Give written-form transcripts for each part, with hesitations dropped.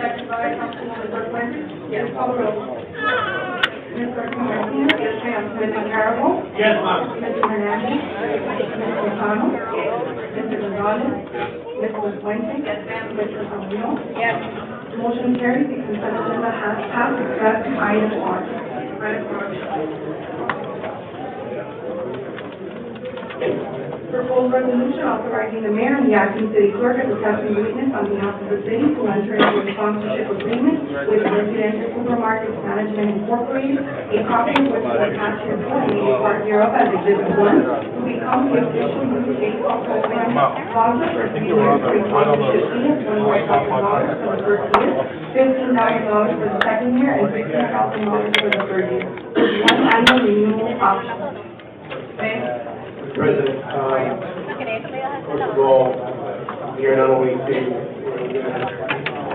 Second by Councilwoman Hernandez. Yes, call the roll. Mr. Martinez. Yes, ma'am. Mr. Carabel. Yes, ma'am. Mr. Hernandez. Mr. Lozano. Mr. Gonzalez. Mr. Fuente. Yes, ma'am. Mr. Samuel. Yes. Motion carries. The consent agenda has passed except item R. Item R. Proposed resolution authorizing the mayor and the acting city clerk as a testing witness on behalf of the city to enter into a sponsorship agreement with Residential Supermarkets Management Incorporated, a copy of which was attached to the form part hereof as Exhibit 1, to become the official youth baseball program sponsor for 3 years for a total of $25,000 for the first year, $15,000 for the second year, and $16,000 for the third year. One annual renewal option. President, first of all, I'm here not only to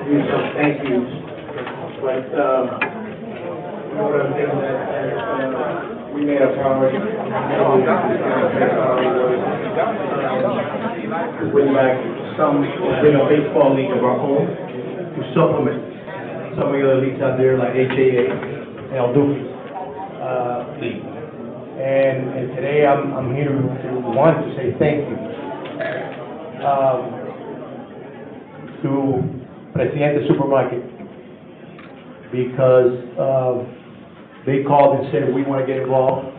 do some thank yous, but one of the things that we made a priority, to bring back bring a baseball league of our own to supplement some of the other leagues out there like HAA and El Duque league. And today I'm here to say thank you to Presidente Supermarket, because they called and said we want to get involved.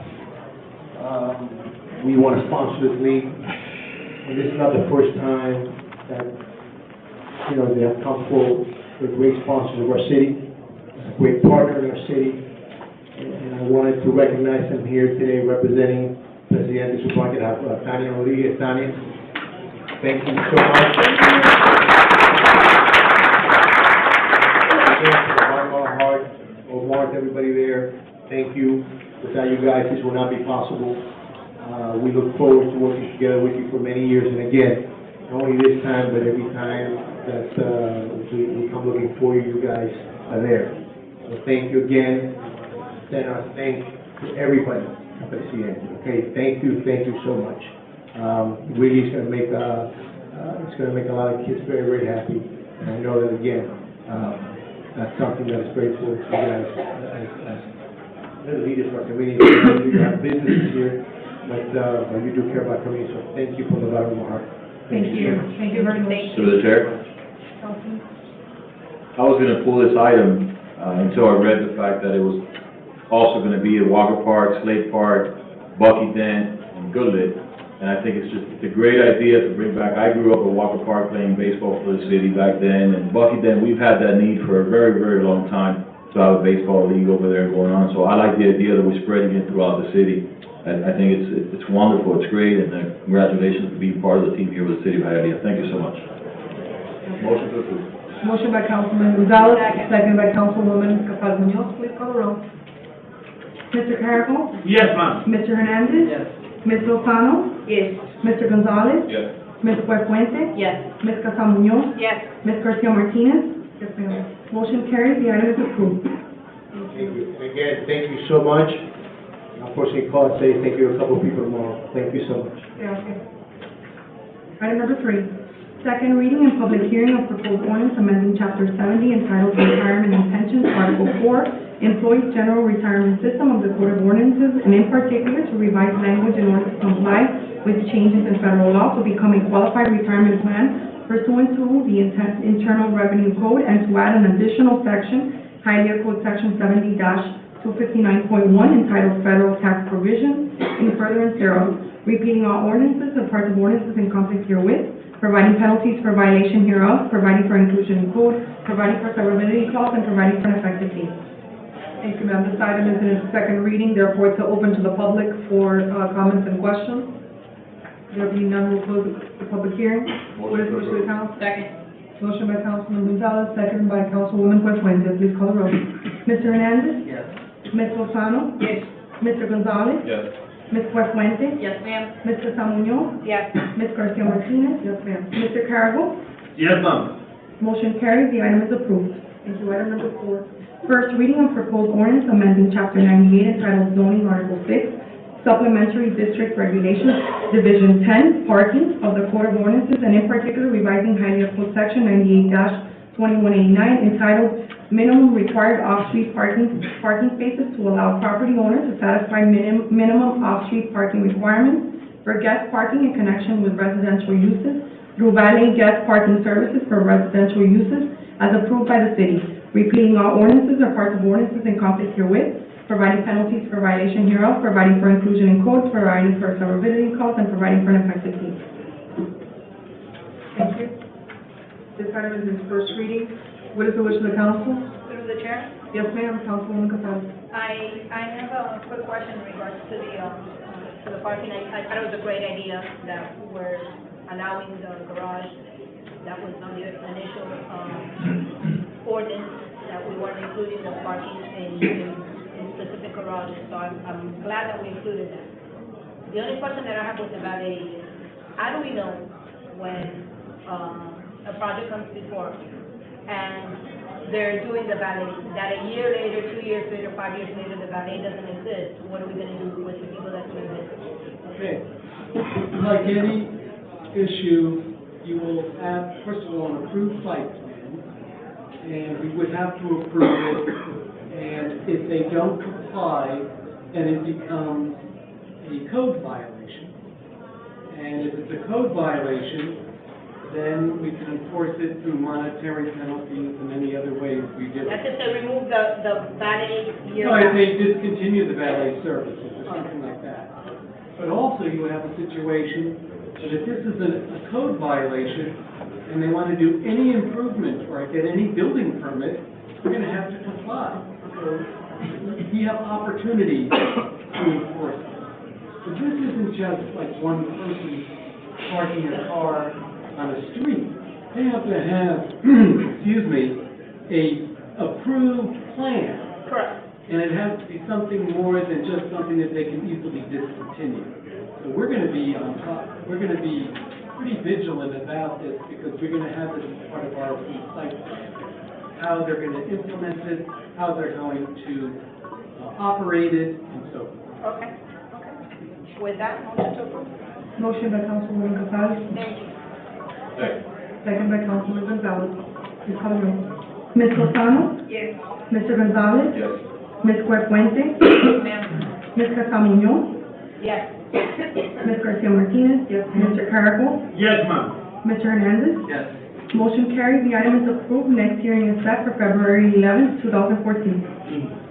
We want to sponsor this league, and this is not the first time that they have come forward with great sponsors of our city, a great partner in our city. And I wanted to recognize them here today representing Presidente Supermarket, Tania Rodriguez. Tania, thank you so much. Again, from the bottom of our heart, Omar, everybody there, thank you. Without you guys, this will not be possible. We look forward to working together with you for many years. And again, not only this time, but every time that we come looking for you, you guys are there. So thank you again. Then I thank everybody at Presidente. Okay, thank you so much. Really, it's going to make a lot of kids very, very happy. And I know that again, that's something that is very important to you guys as the leaders of our community. You have businesses here, but you do care about community. So thank you from the bottom of my heart. Thank you. Thank you very much. Through the chair. I was going to pull this item until I read the fact that it was also going to be at Walker Park, Slade Park, Bucky Dent, and Goodlet. And I think it's a great idea to bring back. I grew up at Walker Park playing baseball for the city back then, and Bucky Dent, we've had that need for a very, very long time to have a baseball league over there going on. So I like the idea that we're spreading it throughout the city. I think it's wonderful, it's great, and congratulations for being part of the team here with the city of Hialeah. Thank you so much. Motion to approve. Motion by Councilman Gonzalez, second by Councilwoman Capaz-Munoz. Please call the roll. Mr. Carabel? Yes, ma'am. Mr. Hernandez? Yes. Ms. Lozano? Yes. Mr. Gonzalez? Yes. Ms. Fuente? Yes. Ms. Capaz-Munoz? Yes. Ms. Garcia Martinez? Yes, ma'am. Motion carries. The item is approved. Thank you. And again, thank you so much. Unfortunately, call and say thank you to a couple of people tomorrow. Thank you so much. Yeah, okay. Item number 3, second reading and public hearing of proposed ordinance amending Chapter 70 entitled Retirement and Pensions, Article 4, Employees General Retirement System of the Code of Ordinances, and in particular to revise language in order to comply with changes in federal law to become a qualified retirement plan pursuant to the Internal Revenue Code, and to add an additional section, Hialeah Code Section 70-259.1, entitled Federal Tax Provisions, in furtherance thereof, repealing all ordinances and parts of ordinances in conflict herewith, providing penalties for violation hereof, providing for inclusion in code, providing for severability clause, and providing for an effective date. Thank you, ma'am. This item is in its second reading, therefore it's open to the public for comments and questions. There being none, we'll close the public hearing. What is the wish of the council? Second. Motion by Councilman Gonzalez, second by Councilwoman Fuente. Please call the roll. Mr. Hernandez? Yes. Ms. Lozano? Yes. Mr. Gonzalez? Yes. Ms. Fuentes? Yes, ma'am. Ms. Casamuñoz? Yes. Ms. Garcia Martinez? Yes, ma'am. Mr. Carrabble? Yes, ma'am. Motion carries, the item is approved. Thank you. Item number 4. First reading of proposed ordinance amending chapter 98 entitled zoning, article 6, supplementary district regulations, division 10, parking of the Code of Ordinances, and in particular revising Hialeah Code section 98-2189 entitled minimum required off-street parking spaces to allow property owners to satisfy minimum off-street parking requirements for guest parking in connection with residential uses through valet guest parking services for residential uses as approved by the city, repealing all ordinances or parts of ordinances in conflict herewith, providing penalties for violation hereof, providing for inclusion in codes, providing for severability clause, and providing for an effective date. Thank you. This item is in first reading. What is the wish of the council? Through the chair, Yes, ma'am. Councilwoman Gonzalez. I have a quick question in regards to the parking. I thought it was a great idea that we're allowing the garage. That was on the initial, ordinance, that we weren't including the parking in specific garages, so I'm glad that we included that. The only question that I have with the valet is, how do we know when, a project comes before and they're doing the valet, that a year later, 2 years later, 5 years later, the valet doesn't exist? What are we gonna do with the people that do it? Okay. Like any issue, you will have, first of all, an approved site plan, and we would have to approve it, and if they don't comply, then it becomes a code violation. And if it's a code violation, then we can enforce it through monetary penalties and any other ways we do That's it. if they remove the valet year. No, if they discontinue the valet services or something like that. But also, you would have a situation that if this is a code violation, and they want to do any improvement or get any building permit, we're going to have to comply. So we have opportunities to enforce it. But this isn't just like one person parking a car on a street. They have to have, excuse me, a approved plan. Correct. And it has to be something more than just something that they can easily discontinue. So we're going to be on top, we're going to be pretty vigilant about this because we're going to have this as part of our approved site plan. How they're going to implement it, how they're going to operate it, and so forth. Okay. With that, motion to approve. Motion by Councilwoman Gonzalez, Thank you. second by Councilman Gonzalez. Please call the roll. Ms. Lozano? Yes. Mr. Gonzalez? Yes. Ms. Fuentes? Ma'am. Ms. Casamuñoz? Yes. Ms. Garcia Martinez? Yes. Mr. Carrabble? Yes, ma'am. Mr. Hernandez? Yes. Motion carried, the item is approved. Next hearing is set for February 11th, 2014.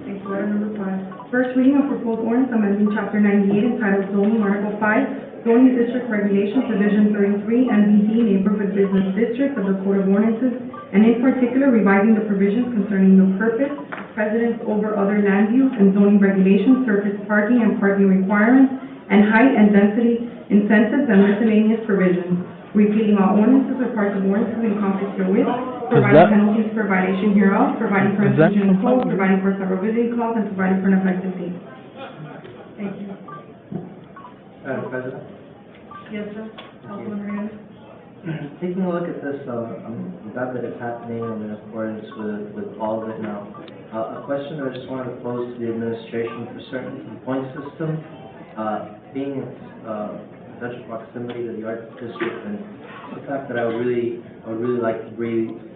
Thank you. Item number 5. First reading of proposed ordinance amending chapter 98 entitled zoning, article 5, zoning district regulations, division 33, MBD, neighborhood business district of the Code of Ordinances, and in particular revising the provisions concerning the purpose, precedence over other land use and zoning regulations, surface parking and parking requirements, and height and density incentives and miscellaneous provisions, repealing all ordinances or parts of ordinances in conflict herewith, providing penalties for violation hereof, providing for inclusion in code, providing for severability clause, and providing for an effective date. Thank you. Madam President, Yes, sir. Councilman Hernandez. taking a look at this, I'm glad that it's happening and in accordance with all of it now. A question I just wanted to pose to the administration for certain point system, being its potential proximity to the art district, and the fact that I would really like to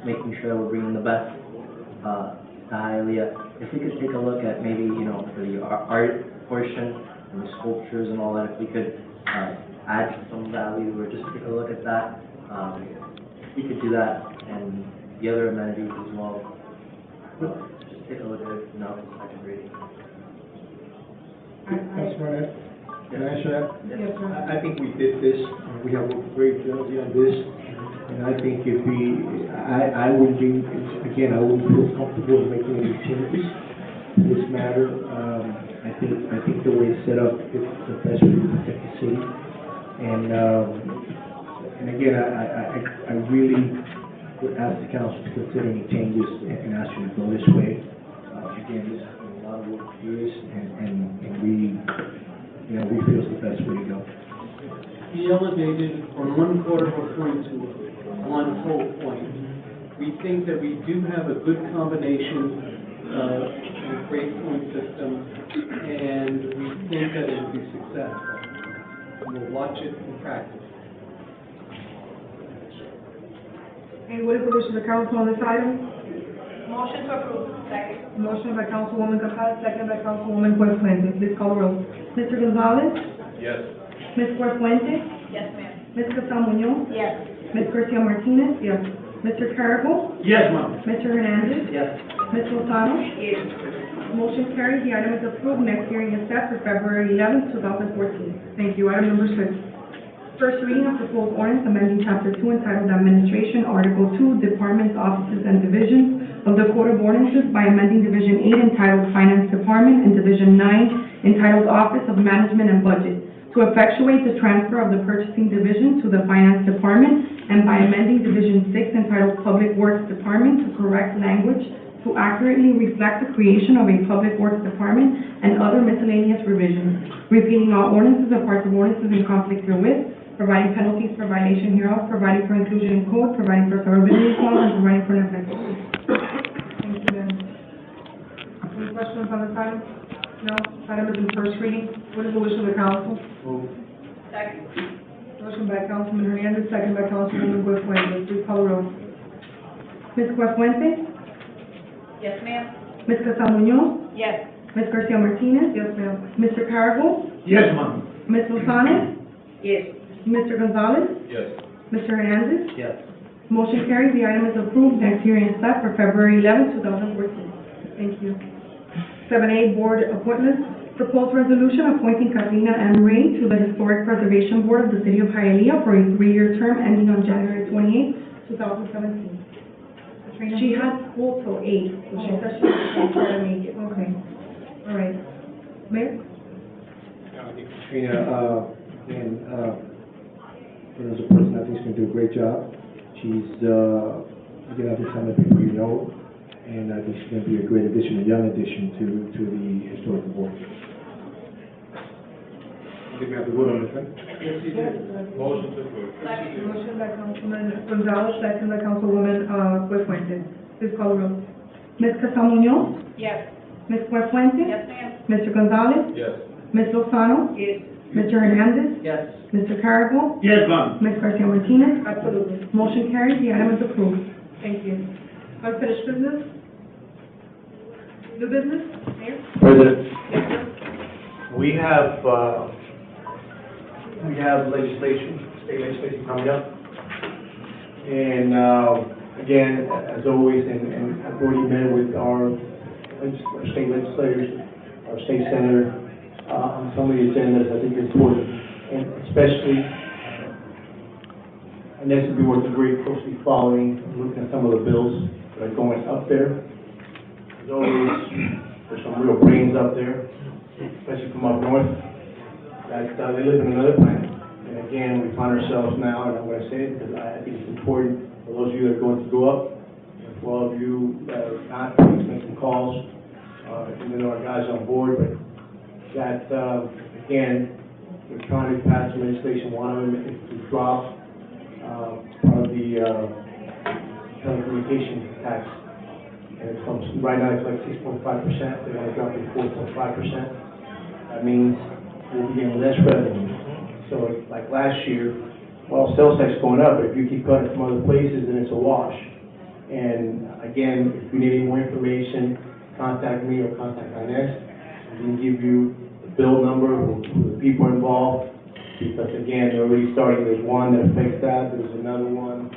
making sure that we're bringing the best to Hialeah. If we could take a look at maybe, for the art portion and the sculptures and all that, if we could add some value or just take a look at that. If we could do that and the other amenities as well. Just take a look at it now for the second reading. Councilman, can I answer that? Yes, sir. I think we did this, and we have worked very diligently on this, and I think if I would be, again, I wouldn't feel comfortable making any changes in this matter. I think the way it's set up is the best way to protect the city. And again, I really would ask the council to consider any changes and ask you to go this way. Again, this has been a lot of work for years, and we we feel is the best way to go. He elevated from 1/4 of a point to 1 whole point. We think that we do have a good combination of a great point system, and we think that it will be successful. We'll watch it in practice. Okay, what is the wish of the council on this item? Motion to approve. Second. Motion by Councilwoman Capaz, second by Councilwoman Fuentes. Please call the roll. Mr. Gonzalez? Yes. Ms. Fuentes? Yes, ma'am. Ms. Casal Munoz? Yes. Ms. Garcia Martinez? Yes. Mr. Carrabble? Yes, ma'am. Mr. Hernandez? Yes. Ms. Lozano? Yes. Motion carries. The item is approved. Next hearing is set for February 11th, 2014. Thank you. Item number 6. First reading of proposed ordinance amending Chapter 2 entitled Administration, Article 2, Departments, Offices, and Divisions of the Code of Ordinances by amending Division 8 entitled Finance Department and Division 9 entitled Office of Management and Budget to effectuate the transfer of the Purchasing Division to the Finance Department and by amending Division 6 entitled Public Works Department to correct language to accurately reflect the creation of a Public Works Department and other miscellaneous revisions, repealing all ordinances or parts of ordinances in conflict herewith, providing penalties for violation hereof, providing for inclusion in code, providing for severability clause, and providing for an effective date. Thank you, ma'am. Any questions on this item? No? This item is in first reading. What is the wish of the council? Second. Motion by Councilman Hernandez, second by Councilwoman Fuentes. Please call the roll. Ms. Fuentes? Yes, ma'am. Ms. Casal Munoz? Yes. Ms. Garcia Martinez? Yes, ma'am. Mr. Carrabble? Yes, ma'am. Ms. Lozano? Yes. Mr. Gonzalez? Yes. Mr. Hernandez? Yes. Motion carries. The item is approved. Next hearing is set for February 11th, 2014. Thank you. 7A, Board Appointments. Proposed resolution appointing Katrina M. Ray to the Historic Preservation Board of the City of Hialeah for a 3-year term ending on January 28th, 2017. Katrina? She had school till 8, so she said she was try to make it. Okay. All right. Mayor? I think Katrina, again, as a person, I think she's going to do a great job. She's, again, I think some of the people you know, and I think she's going to be a great addition, a young addition to the historical board. I think we have to vote on this, right? Yes, you did. Motion to approve. Second. Motion by Councilman Gonzalez, second by Councilwoman Fuentes. Please call the roll. Ms. Casal Munoz? Yes. Ms. Fuentes? Yes, ma'am. Mr. Gonzalez? Yes. Ms. Lozano? Yes. Mr. Hernandez? Yes. Mr. Carrabble? Yes, ma'am. Ms. Garcia Martinez? Absolutely. Motion carries. The item is approved. Thank you. Unfinished business? New business? Mayor? President, Yes, sir. we have legislation, state legislation coming up. And, again, as always, and I've already met with our state legislators, our state senator, on some of the agendas. I think it's important, and especially, and this would be worth very closely following, looking at some of the bills that are going up there. As always, there's some real brains up there, especially from up north, that they live in another planet. And again, we find ourselves now, and I'm going to say it because I think it's important for those of you that are going to go up, and for all of you that are not, please make some calls. Even though our guys on board, but that, again, we're trying to pass legislation. One of them is to drop part of the telecommunication tax. And it comes, right now it's like 6.5%. They want to drop it to 4.5%. That means we'll be getting less revenue. So like last year, well, sales tax is going up, but if you keep cutting from other places, then it's a wash. And again, if you need any more information, contact me or contact Inez. We can give you the bill number, who the people involved, because again, they're already starting. There's one that affects that. There's another one.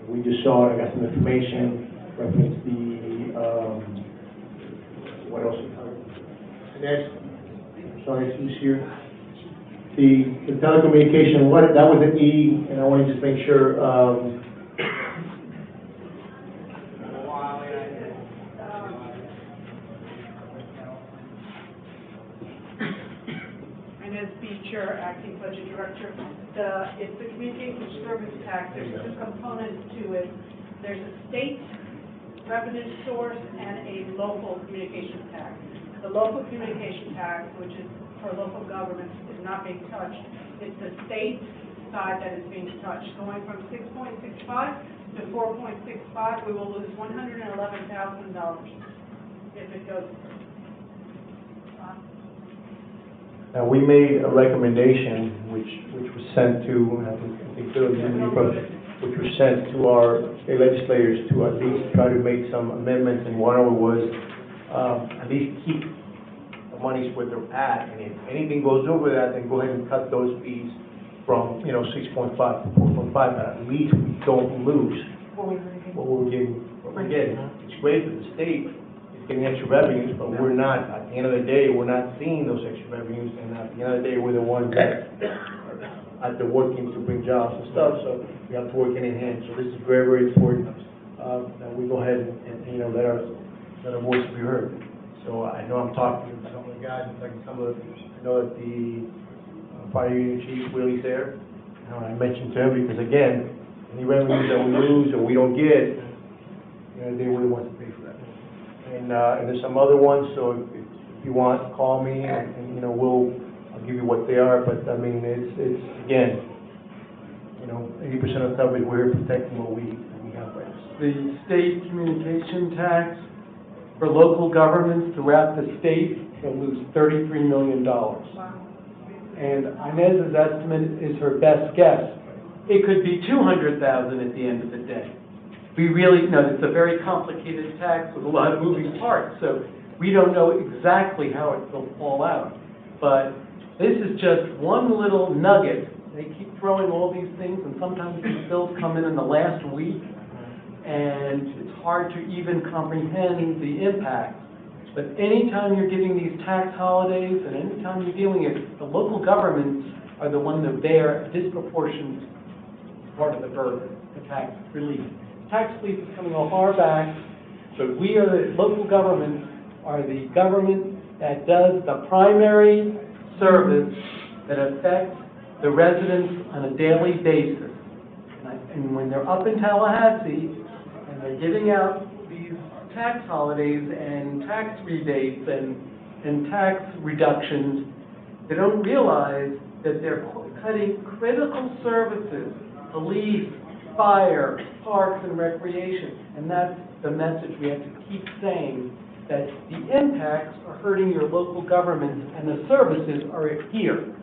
We just saw it. I got some information reference the what else? Inez, sorry, who's here? The telecommunication. What that was an E, and I want to just make sure. Chair, Acting Budget Director. It's the communication service tax. There's two components to it. There's a state revenue source and a local communication tax. The local communication tax, which is for local governments, is not being touched. It's the state side that is being touched. Going from 6.65 to 4.65, we will lose $111,000 if it goes through. Now, we made a recommendation, which was sent to, I think Bill, which was sent to our state legislators to at least try to make some amendments, and one of them was, at least keep the monies where they're at, and if anything goes over that, then go ahead and cut those fees from, 6.5 to 4.5, but at least we don't lose what we're getting. It's great that the state is getting extra revenues, but we're not, at the end of the day, we're not seeing those extra revenues, and at the end of the day, we're the ones that are out there working to bring jobs and stuff, so we have to work hand in hand. So this is very, very important, that we go ahead and let our voice be heard. So I know I'm talking to some of the guys, like I know that the fire union chief, Willie's there. I mentioned to him because, again, any revenues that we lose or we don't get, they were the ones to pay for that. And there's some other ones, so if you want, call me, and I'll give you what they are, but I mean, it's again, 80% of the time we're protecting what we have right now. The state communication tax for local governments throughout the state will lose $33 million. And Inez's estimate is her best guess. It could be $200,000 at the end of the day. We really, it's a very complicated tax with a lot of moving parts, so we don't know exactly how it will fall out. But this is just one little nugget. They keep throwing all these things, and sometimes these bills come in the last week, and it's hard to even comprehend the impact. But anytime you're giving these tax holidays, and anytime you're dealing with the local governments are the ones that bear a disproportionate part of the burden, the tax relief. Tax relief is coming off our backs, but we are the local governments are the government that does the primary service that affects the residents on a daily basis. And when they're up in Tallahassee and they're giving out these tax holidays and tax rebates and tax reductions, they don't realize that they're cutting critical services, police, fire, parks, and recreation. And that's the message we have to keep saying, that the impacts are hurting your local governments and the services are here.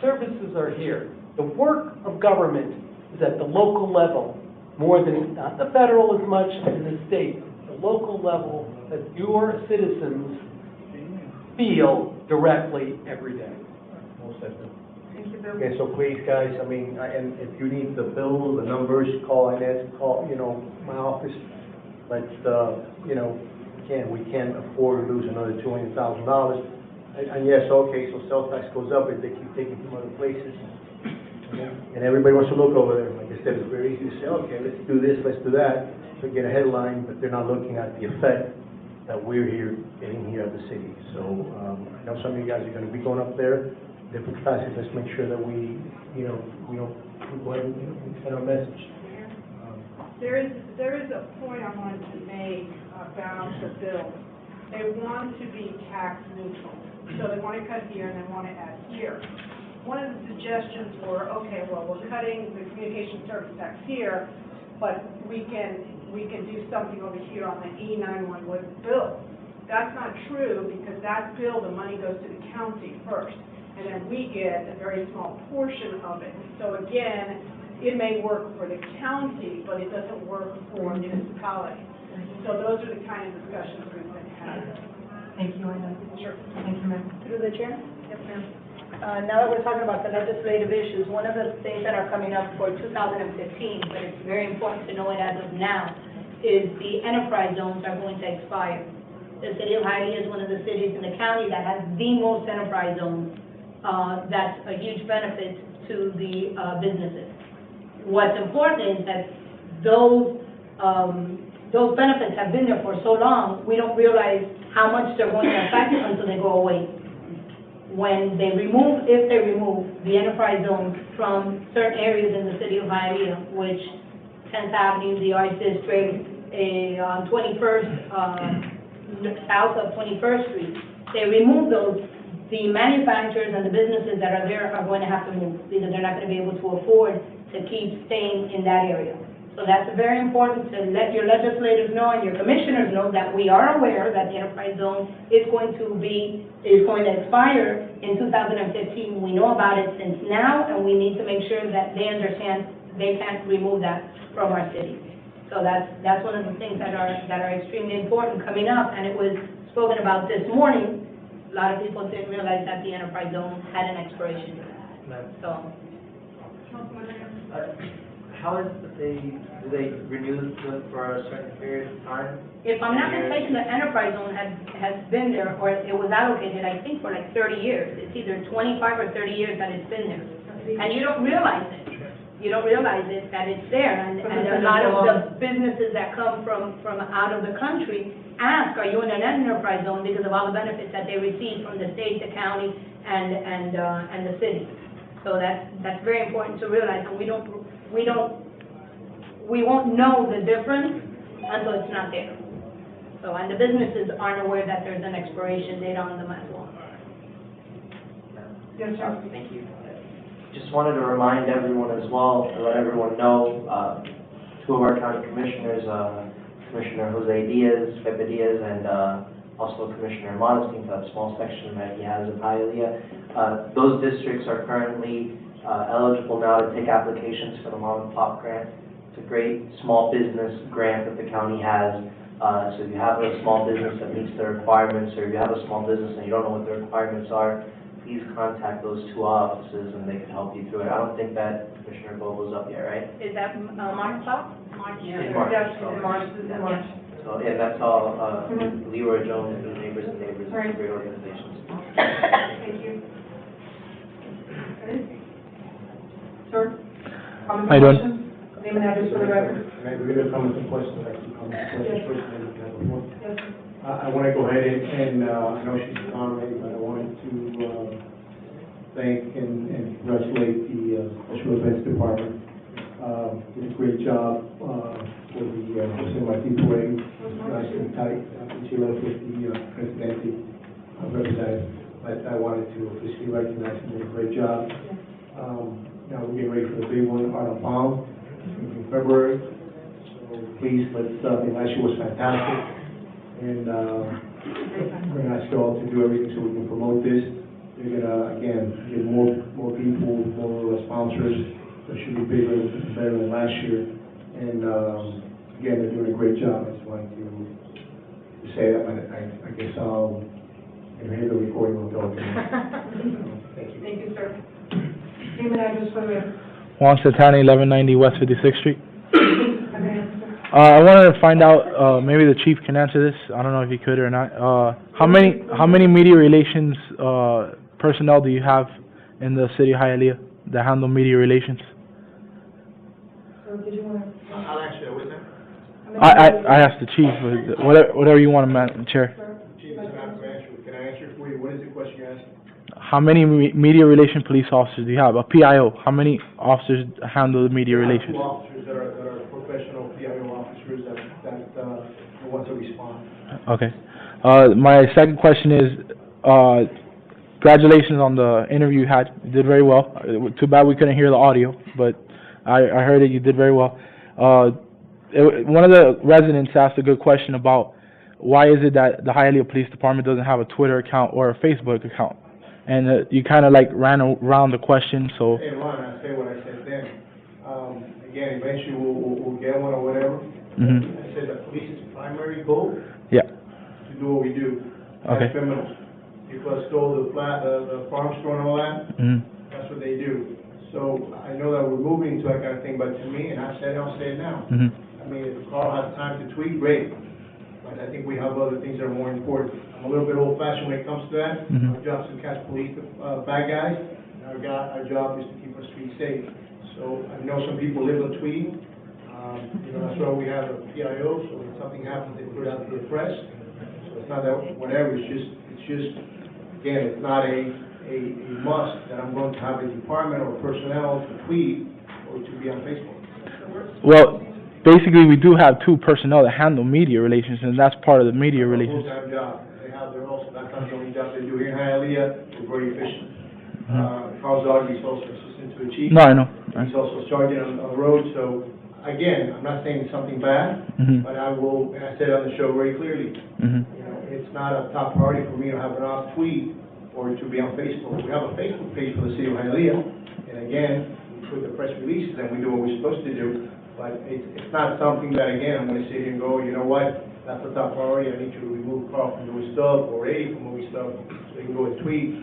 Services are here. The work of government is at the local level, more than, not the federal as much as the state, the local level that your citizens feel directly every day. Thank you, Bill. Okay, so please, guys, I mean, and if you need the bill, the numbers, call Inez, call, my office. But, again, we can't afford to lose another $200,000. And yes, okay, so sales tax goes up if they keep taking from other places. And everybody wants to look over there. Like I said, it's very easy to say, okay, let's do this, let's do that, to get a headline, but they're not looking at the effect that we're getting here at the city. So, I know some of you guys are gonna be going up there, different facets. Let's make sure that we go ahead and send our message. There is a point I wanted to make about the bill. They want to be tax neutral. So they want to cut here and they want to add here. One of the suggestions were, okay, well, we're cutting the communication service tax here, but we can do something over here on the E911 bill. That's not true, because that bill, the money goes to the county first, and then we get a very small portion of it. So again, it may work for the county, but it doesn't work for municipalities. So those are the kind of discussions we've been having. Thank you, Inez. Sure. Thank you, ma'am. Through the chair? Yes, ma'am. Now that we're talking about the legislative issues, one of the things that are coming up for 2015, but it's very important to know it as of now, is the enterprise zones are going to expire. The city of Hialeah is one of the cities in the county that has the most enterprise zones. That's a huge benefit to the businesses. What's important is that those benefits have been there for so long, we don't realize how much they're going to affect until they go away. When they remove, if they remove the enterprise zones from certain areas in the city of Hialeah, which 10th Avenue, the Arts District, on 21st, south of 21st Street, they remove those, the manufacturers and the businesses that are there are going to have to move, because they're not going to be able to afford to keep staying in that area. So that's very important to let your legislators know and your commissioners know that we are aware that the enterprise zone is going to expire in 2015. We know about it since now, and we need to make sure that they understand they can't remove that from our city. So that's one of the things that are extremely important coming up, and it was spoken about this morning. A lot of people didn't realize that the enterprise zone had an expiration. So, How is it do they renew them for a certain period of time? if I'm not mistaken, the enterprise zone has been there, or it was allocated, I think, for like 30 years. It's either 25 or 30 years that it's been there. And you don't realize it. You don't realize it, that it's there. And a lot of the businesses that come from out of the country ask, are you in an enterprise zone, because of all the benefits that they receive from the state, the county, and the city. So that's very important to realize, and we won't know the difference until it's not there. So, and the businesses aren't aware that there's an expiration date on them as well. Yes, sir. Thank you. Just wanted to remind everyone as well, to let everyone know, two of our county commissioners, Commissioner Jose Diaz, Pepe Diaz, and also Commissioner Modestine, for that small section that he has of Hialeah. Those districts are currently eligible now to take applications for the mom and pop grant. It's a great small business grant that the county has. So if you have a small business that meets the requirements, or if you have a small business and you don't know what the requirements are, please contact those two offices and they can help you through it. I don't think that Commissioner Bobo's up yet, right? Is that March top? March. In March. Yes, So- in March. So, yeah, that's all, Mhm. Leroy Jones and Neighbors and Neighbors, Right. great organizations. Thank you. Sir? Comments How or you doing? questions? Name and address for the record. We're gonna come with some questions, I can come with some questions first, and then we can have one. Yes, sir. I want to go ahead and, I know she's gone already, but I wanted to, thank and congratulate the, Special Events Department. Did a great job, for the, Jose Marti Parade, nice and tight, she left with the, Presidente, representative. But I wanted to officially recognize him, did a great job. Now we're getting ready for the big one, Art of Palm, in February. So please, last year was fantastic. And, we're gonna ask you all to do everything so we can promote this. We're gonna, again, get more people, more sponsors. It should be bigger and better than last year. And, again, they're doing a great job. I just wanted to say that, but I guess I'll hear the recording will go. Thank you. Thank you, sir. Name and address for the record. Juan Santana, 1190 West 56th Street. Okay, sir. I wanted to find out, maybe the chief can answer this. I don't know if he could or not. How many media relations personnel do you have in the city of Hialeah that handle media relations? So did you want to? I'll answer that, what's that? I asked the chief, but whatever you want to Chair. Chief, can I answer it for you? What is the question you asked? How many media relation police officers do you have? A PIO. How many officers handle the media relations? Two officers that are professional PIO officers that want to respond. Okay. My second question is, congratulations on the interview you had. You did very well. Too bad we couldn't hear the audio, but I heard it. You did very well. One of the residents asked a good question about why is it that the Hialeah Police Department doesn't have a Twitter account or a Facebook account? And you kind of like ran around the question, so. Hey, Ron, I say what I said then. Again, eventually we'll get one or whatever. Mm-hmm. I said the police's primary goal Yeah. to do what we do. Okay. That's criminals. People that stole the farm store and all that, Mm-hmm. that's what they do. So I know that we're moving into that kind of thing, but to me, and I said it, I'll say it now. Mm-hmm. I mean, if Carl has time to tweet, great. But I think we have other things that are more important. I'm a little bit old-fashioned when it comes to that. Mhm. Our job is to catch police, bad guys, and our job is to keep our streets safe. So I know some people live on tweeting. That's why we have a PIO, so when something happens, they put it out to the press. So it's not that, whatever, it's just, again, it's not a must that I'm going to have a department or personnel to tweet or to be on Facebook. Well, basically, we do have two personnel that handle media relations, and that's part of the media relations. Full-time job, they have their also, that's not the only job they do here in Hialeah. We're very efficient. Carl Zogby is also assistant to the chief. No, I know. He's also sergeant on the road, so, again, I'm not saying it's something bad, but I will, and I said on the show very clearly, you know, it's not a top priority for me to have an off tweet or to be on Facebook. We have a Facebook page for the city of Hialeah, and again, we put the press releases and we do what we're supposed to do, but it's not something that, again, I'm gonna sit here and go, you know what, that's the top priority, I need to remove Carl from doing stuff, or Eddie from doing stuff, so they can go and tweet.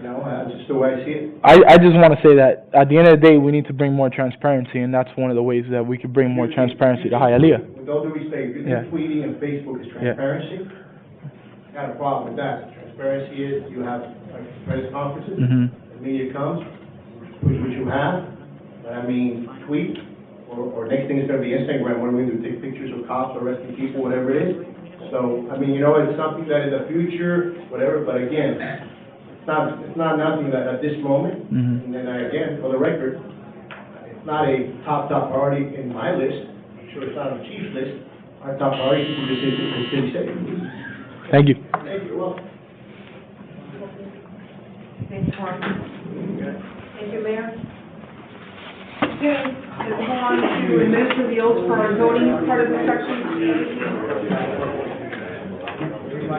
You know, that's just the way I see it. I just want to say that at the end of the day, we need to bring more transparency, and that's one of the ways that we could bring more transparency to Hialeah. With all due respect, if you think tweeting and Facebook is transparency, I got a problem with that. Transparency is you have like press conferences, the media comes, which you have, but I mean, tweet, or next thing is gonna be Instagram, what are we gonna do, take pictures of cops arresting people, whatever it is. So, I mean, you know, it's something that in the future, whatever, but again, it's not nothing that at this moment, and then again, for the record, it's not a top priority in my list. I'm sure it's not on the chief's list. Our top priority is to the city safety. Thank you. Thank you, well. Thank you, Mark. Thank you, Mayor. Okay, let's move on to administer the oath for our voting part of the section.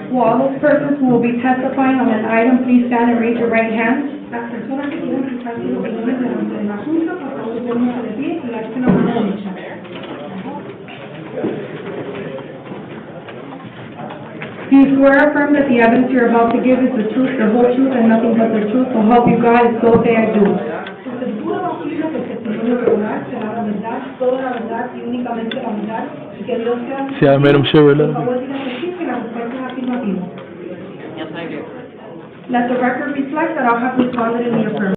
Will all those persons who will be testifying on an item, please stand and raise your right hand. Las personas que quieren escuchar sus opiniones durante el asunto, por favor, pónganse de pie y alcen la mano derecha. Do you swear or affirm that the evidence you're about to give is the truth, the whole truth, and nothing but the truth, so help you God, so say I do? Usted jura o afirma que el testimonio que dará será la verdad, toda la verdad y únicamente la verdad, y que Dios sea... See, I made him shiver a little Por bit. favor, diga que sí, que la respuesta es afirmativa. Yes, I do. Let the record reflect that all have responded in the affirmative.